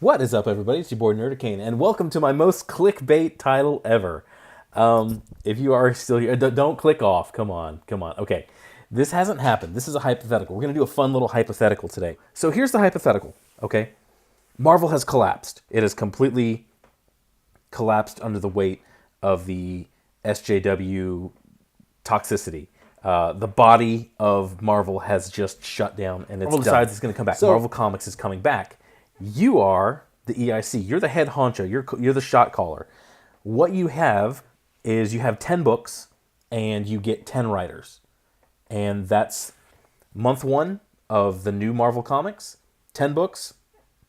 What is up, everybody? It's your boy Nerdicane, and welcome to my most clickbait title ever. If you are still here, don't click off. Come on, come on. Okay, this hasn't happened. This is a hypothetical. We're gonna do a fun little hypothetical today. So here's the hypothetical. Okay, Marvel has collapsed. It has completely collapsed under the weight of the SJW toxicity. The body of Marvel has just shut down, and Marvel decides it's going to come back. So, Marvel Comics is coming back. You are the EIC. You're the head honcho. You're the shot caller. What you have is you have 10 books, and you get 10 writers. And that's month one of the new Marvel Comics. 10 books.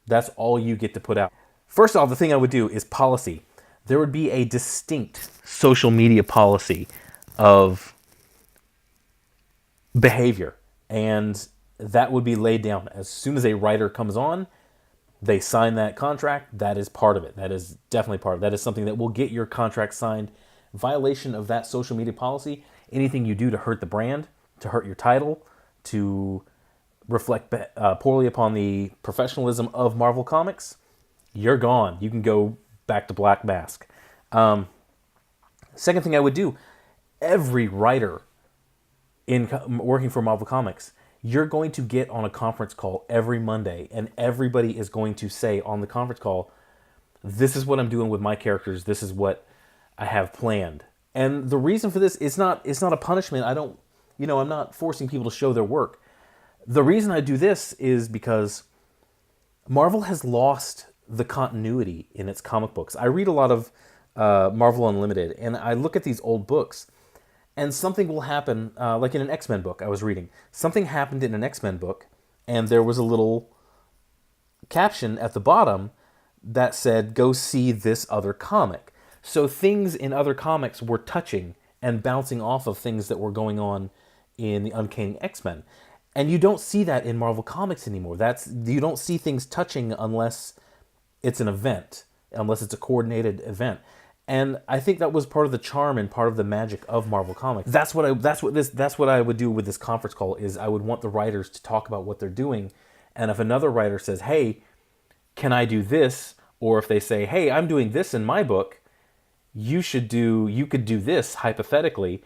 That's all you get to put out. First off, the thing I would do is policy. There would be a distinct social media policy of behavior, and that would be laid down as soon as a writer comes on. They sign that contract. That is part of it. That is definitely part of it. That is something that will get your contract signed. Violation of that social media policy, anything you do to hurt the brand, to hurt your title, to reflect poorly upon the professionalism of Marvel Comics, you're gone. You can go back to Black Mask. Second thing I would do, every writer in working for Marvel Comics, you're going to get on a conference call every Monday, and everybody is going to say on the conference call, this is what I'm doing with my characters, this is what I have planned. And the reason for this is not a punishment. I'm not forcing people to show their work. The reason I do this is because Marvel has lost the continuity in its comic books. I read a lot of Marvel Unlimited, and I look at these old books, and something will happen, like in an X-Men book I was reading. Something happened in an X-Men book, and there was a little caption at the bottom that said, go see this other comic. So things in other comics were touching and bouncing off of things that were going on in the Uncanny X-Men. And you don't see that in Marvel Comics anymore. You don't see things touching unless it's an event, unless it's a coordinated event. And I think that was part of the charm and part of the magic of Marvel Comics. That's what I would do with this conference call, is I would want the writers to talk about what they're doing. And if another writer says, hey, can I do this? Or if they say, hey, I'm doing this in my book, you could do this hypothetically.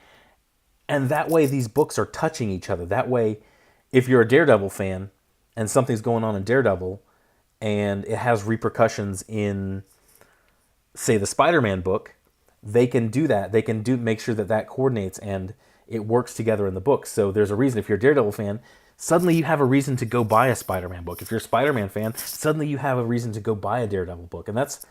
And that way these books are touching each other. That way, if you're a Daredevil fan and something's going on in Daredevil and it has repercussions in, say, the Spider-Man book, they can do that. They can make sure that coordinates and it works together in the book. So there's a reason. If you're a Daredevil fan, suddenly you have a reason to go buy a Spider-Man book. If you're a Spider-Man fan, suddenly you have a reason to go buy a Daredevil book. And that's,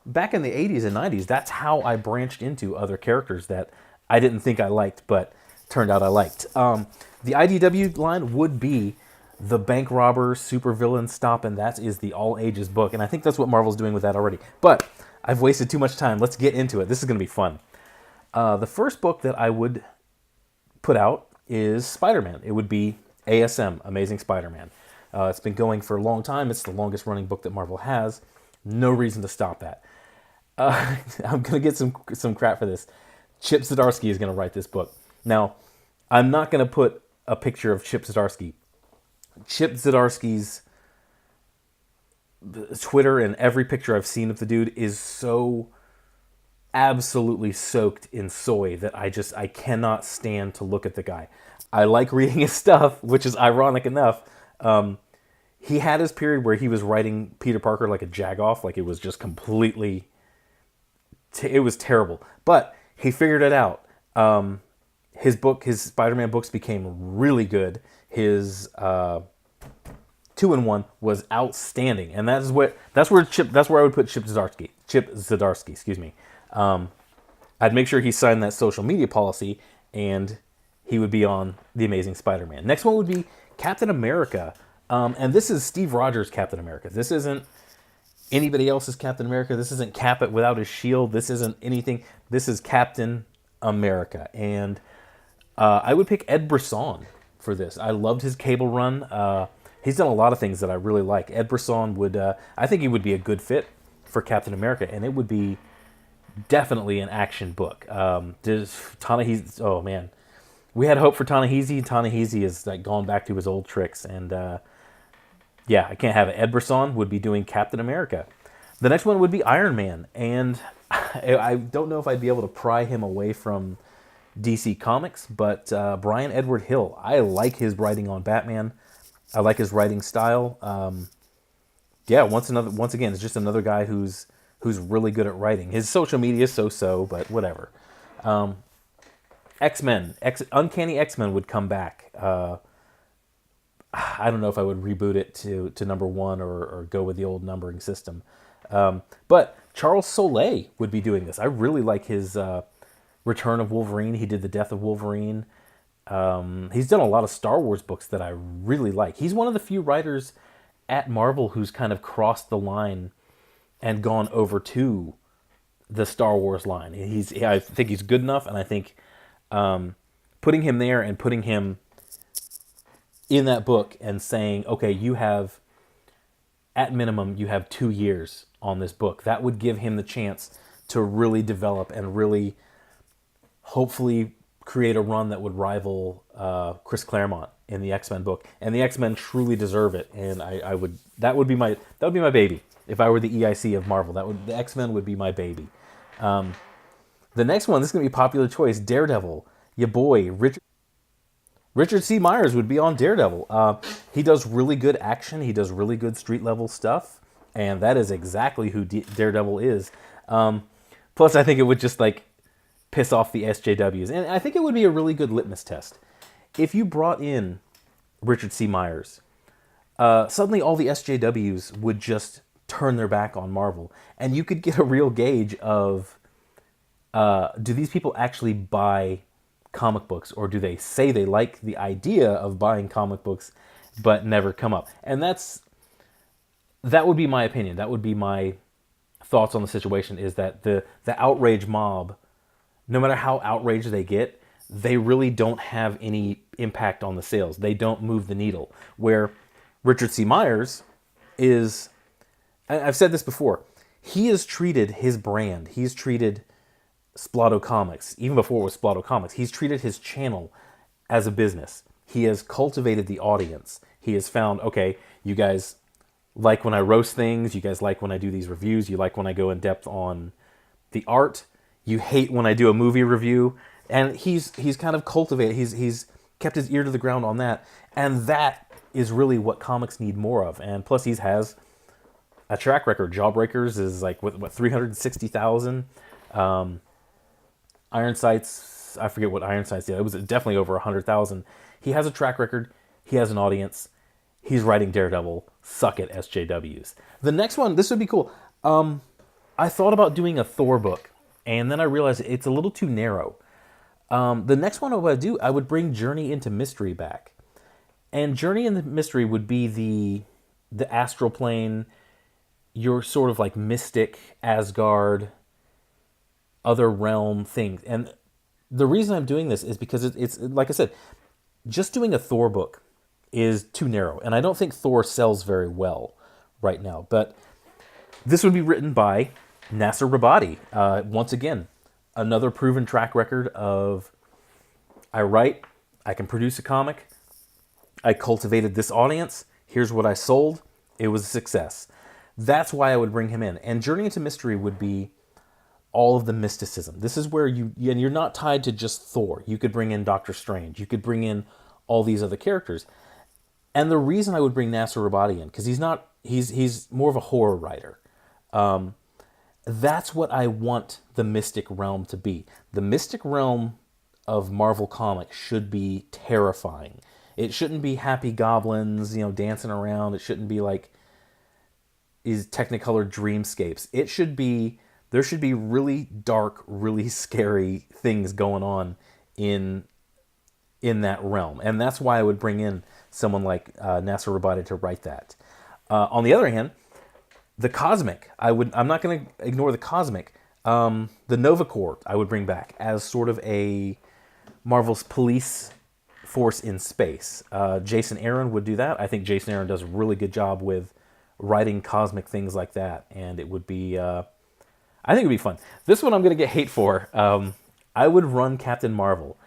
back in the 80s and 90s, that's how I branched into other characters that I didn't think I liked, but turned out I liked. The IDW line would be the bank robber supervillain stop, and that is the all-ages book. And I think that's what Marvel's doing with that already. But I've wasted too much time. Let's get into it. This is going to be fun. The first book that I would put out is Spider-Man. It would be ASM, Amazing Spider-Man. It's been going for a long time. It's the longest running book that Marvel has. No reason to stop that. I'm going to get some crap for this. Chip Zdarsky is going to write this book. Now, I'm not going to put a picture of Chip Zdarsky. Chip Zdarsky's Twitter and every picture I've seen of the dude is so absolutely soaked in soy that I cannot stand to look at the guy. I like reading his stuff, which is ironic enough. He had his period where he was writing Peter Parker like a jagoff, like it was just completely, it was terrible. But he figured it out. His Spider-Man books became really good. His 2-in-1 was outstanding, and that's where I would put Chip Zdarsky, excuse me. I'd make sure he signed that social media policy, and he would be on The Amazing Spider-Man. Next one would be Captain America, and this is Steve Rogers' Captain America. This isn't anybody else's Captain America. This isn't Cap without his shield. This isn't anything. This is Captain America, and I would pick Ed Brisson for this. I loved his Cable run. He's done a lot of things that I really like. Ed Brisson I think he would be a good fit for Captain America, and it would be definitely an action book. Ta-Nehisi, oh man, we had hope for Ta-Nehisi. Ta-Nehisi has like gone back to his old tricks, and Yeah, I can't have it. Ed Brisson would be doing Captain America. The next one would be Iron Man, and I don't know if I'd be able to pry him away from DC Comics, but Brian Edward Hill, I like his writing on Batman. I like his writing style. Yeah, once again, it's just another guy who's really good at writing. His social media is so, but whatever. X-Men, Uncanny X-Men would come back. I don't know if I would reboot it to number one or go with the old numbering system. But Charles Soule would be doing this. I really like his Return of Wolverine. He did The Death of Wolverine. He's done a lot of Star Wars books that I really like. He's one of the few writers at Marvel who's kind of crossed the line and gone over to the Star Wars line. I think he's good enough, and I think putting him there and putting him in that book and saying, okay, at minimum, you have 2 years on this book. That would give him the chance to really develop and really, hopefully, create a run that would rival Chris Claremont in the X-Men book. And the X-Men truly deserve it. And that would be my baby. If I were the EIC of Marvel, the X-Men would be my baby. The next one, this is going to be a popular choice, Daredevil. Your boy, Richard C. Myers would be on Daredevil. He does really good action. He does really good street level stuff. And that is exactly who Daredevil is. Plus, I think it would just piss off the SJWs. And I think it would be a really good litmus test. If you brought in Richard C. Myers, suddenly all the SJWs would just turn their back on Marvel. And you could get a real gauge of, do these people actually buy comic books, or do they say they like the idea of buying comic books but never come up? And that would be my opinion. That would be my thoughts on the situation, is that the outrage mob, no matter how outraged they get, they really don't have any impact on the sales. They don't move the needle. Where Richard C. Myers is, I've said this before, he has treated his brand, he's treated Splato Comics, even before it was Splato Comics, he's treated his channel as a business. He has cultivated the audience. He has found, okay, you guys like when I roast things, you guys like when I do these reviews, you like when I go in depth on the art, you hate when I do a movie review, and he's kind of cultivated, he's kept his ear to the ground on that, and that is really what comics need more of. And plus he has a track record. Jawbreakers is what 360,000. Iron Sights, I forget what Iron Sights did. It was definitely over 100,000. He has a track record. He has an audience. He's writing Daredevil. Suck it, SJWs. The next one, this would be cool. I thought about doing a Thor book, and then I realized it's a little too narrow. The next one I would do, I would bring Journey into Mystery back. And Journey into Mystery would be the astral plane, your sort of mystic, Asgard, other realm things. And the reason I'm doing this is because it's like I said, just doing a Thor book is too narrow. And I don't think Thor sells very well right now. But this would be written by Nasser Rabadi. Once again, another proven track record of, I write, I can produce a comic, I cultivated this audience, here's what I sold, it was a success. That's why I would bring him in. And Journey into Mystery would be all of the mysticism. This is where and you're not tied to just Thor. You could bring in Doctor Strange. You could bring in all these other characters. And the reason I would bring Nasser Rabadi in, because he's more of a horror writer. That's what I want the mystic realm to be. The mystic realm of Marvel Comics should be terrifying. It shouldn't be happy goblins, dancing around. It shouldn't be these Technicolor dreamscapes. There should be really dark, really scary things going on in that realm. And that's why I would bring in someone like Nasser Rabadi to write that. On the other hand, the cosmic, I'm not going to ignore the cosmic. The Nova Corps I would bring back as sort of a Marvel's police force in space. Jason Aaron would do that. I think Jason Aaron does a really good job with writing cosmic things like that. And it would be, I think it would be fun. This one I'm going to get hate for. I would run Captain Marvel.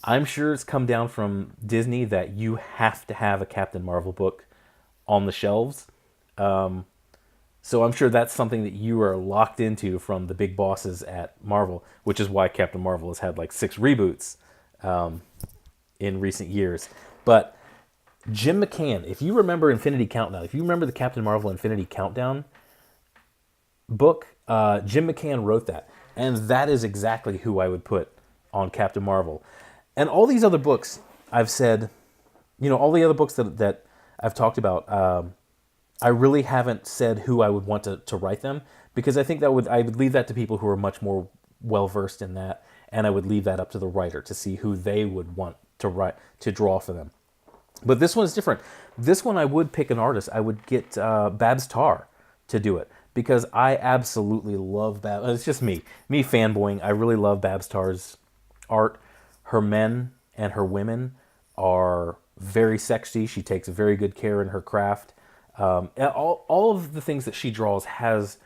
I'm sure it's come down from Disney that you have to have a Captain Marvel book on the shelves. So I'm sure that's something that you are locked into from the big bosses at Marvel, which is why Captain Marvel has had like 6 reboots in recent years. But Jim McCann, if you remember Infinity Countdown, if you remember the Captain Marvel Infinity Countdown book, Jim McCann wrote that. And that is exactly who I would put on Captain Marvel. And all these other books, I've said, all the other books that I've talked about, I really haven't said who I would want to write them, because I think I would leave that to people who are much more well versed in that, and I would leave that up to the writer to see who they would want to write, to draw for them. But this one is different. This one I would pick an artist. I would get Babs Tarr to do it, because I absolutely love Babs. It's just me fanboying. I really love Babs Tarr's art. Her men and her women are very sexy. She takes very good care in her craft. All of the things that she draws has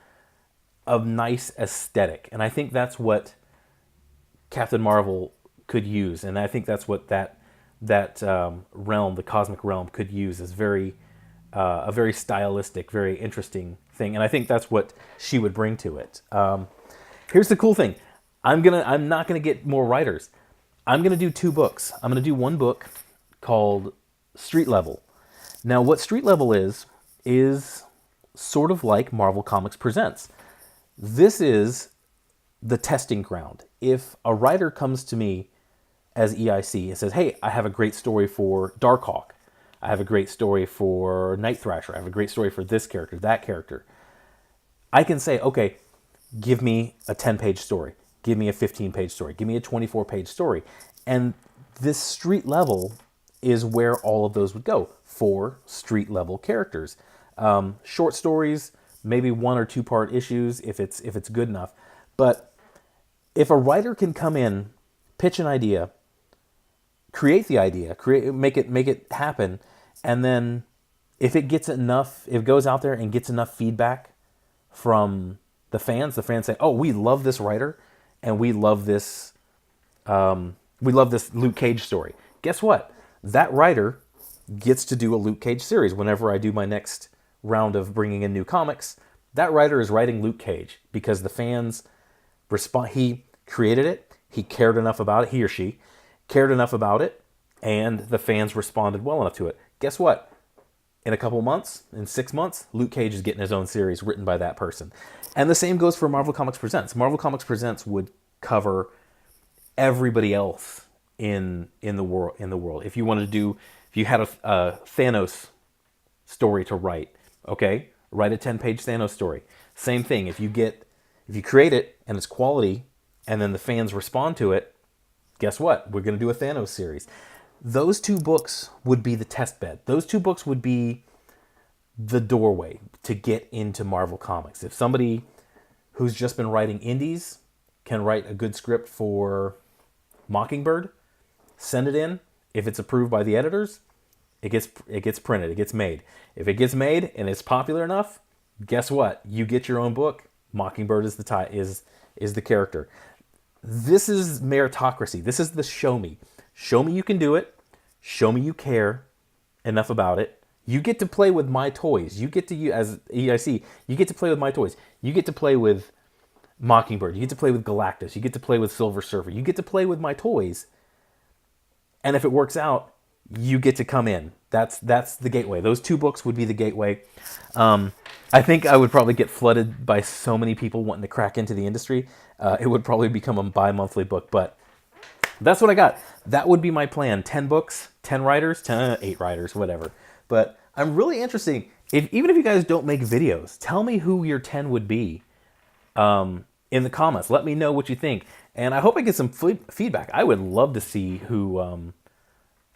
a nice aesthetic, and I think that's what Captain Marvel could use, and I think that's what that realm, the cosmic realm, could use as a very stylistic, very interesting thing, and I think that's what she would bring to it. Here's the cool thing: I'm not gonna get more writers. I'm gonna do 2 books. I'm gonna do one book called Street Level. Now, what Street Level is sort of like Marvel Comics Presents. This is the testing ground. If a writer comes to me as EIC and says, hey, I have a great story for Darkhawk, I have a great story for Night Thrasher, I have a great story for this character, that character, I can say, okay, give me a 10-page story, give me a 15-page story, give me a 24-page story. And this Street Level is where all of those would go, for street level characters. Short stories, maybe 1 or 2 part issues if it's good enough. But if a writer can come in, pitch an idea, create the idea, make it happen, and then if it goes out there and gets enough feedback from the fans say, oh, we love this writer, and we love this Luke Cage story. Guess what? That writer gets to do a Luke Cage series. Whenever I do my next round of bringing in new comics, that writer is writing Luke Cage, because the fans respond. He created it. He cared enough about it. He or she cared enough about it, and the fans responded well enough to it. Guess what? In a couple months, in 6 months, Luke Cage is getting his own series written by that person. And the same goes for Marvel Comics Presents. Marvel Comics Presents would cover everybody else in the world. If you had a Thanos story to write, okay, write a 10-page Thanos story. Same thing. If you create it and it's quality, and then the fans respond to it, guess what? We're going to do a Thanos series. Those 2 books would be the test bed. Those 2 books would be the doorway to get into Marvel Comics. If somebody who's just been writing indies can write a good script for Mockingbird, send it in. If it's approved by the editors, it gets printed, it gets made. If it gets made and it's popular enough, guess what? You get your own book. Mockingbird is the character. This is meritocracy. This is the show me. Show me you can do it. Show me you care enough about it. You get to play with my toys. You get to, as EIC, you get to play with my toys. You get to play with Mockingbird. You get to play with Galactus. You get to play with Silver Surfer. You get to play with my toys. And if it works out, you get to come in. That's the gateway. Those 2 books would be the gateway. I think I would probably get flooded by so many people wanting to crack into the industry. It would probably become a bi-monthly book, but that's what I got. That would be my plan. 10 books, 10 writers, 8 writers, whatever. But I'm really interested. Even if you guys don't make videos, tell me who your 10 would be in the comments. Let me know what you think. And I hope I get some feedback. I would love to see who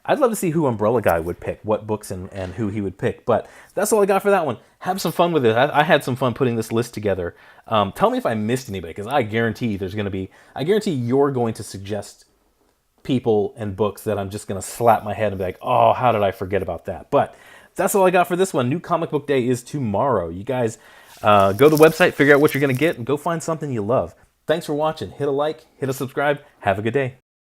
Umbrella Guy would pick, what books and who he would pick. But that's all I got for that one. Have some fun with it. I had some fun putting this list together. Tell me if I missed anybody, because I guarantee you're going to suggest people and books that I'm just going to slap my head and be like, oh, how did I forget about that? But that's all I got for this one. New Comic Book Day is tomorrow. You guys go to the website, figure out what you're going to get, and go find something you love. Thanks for watching. Hit a like, hit a subscribe. Have a good day.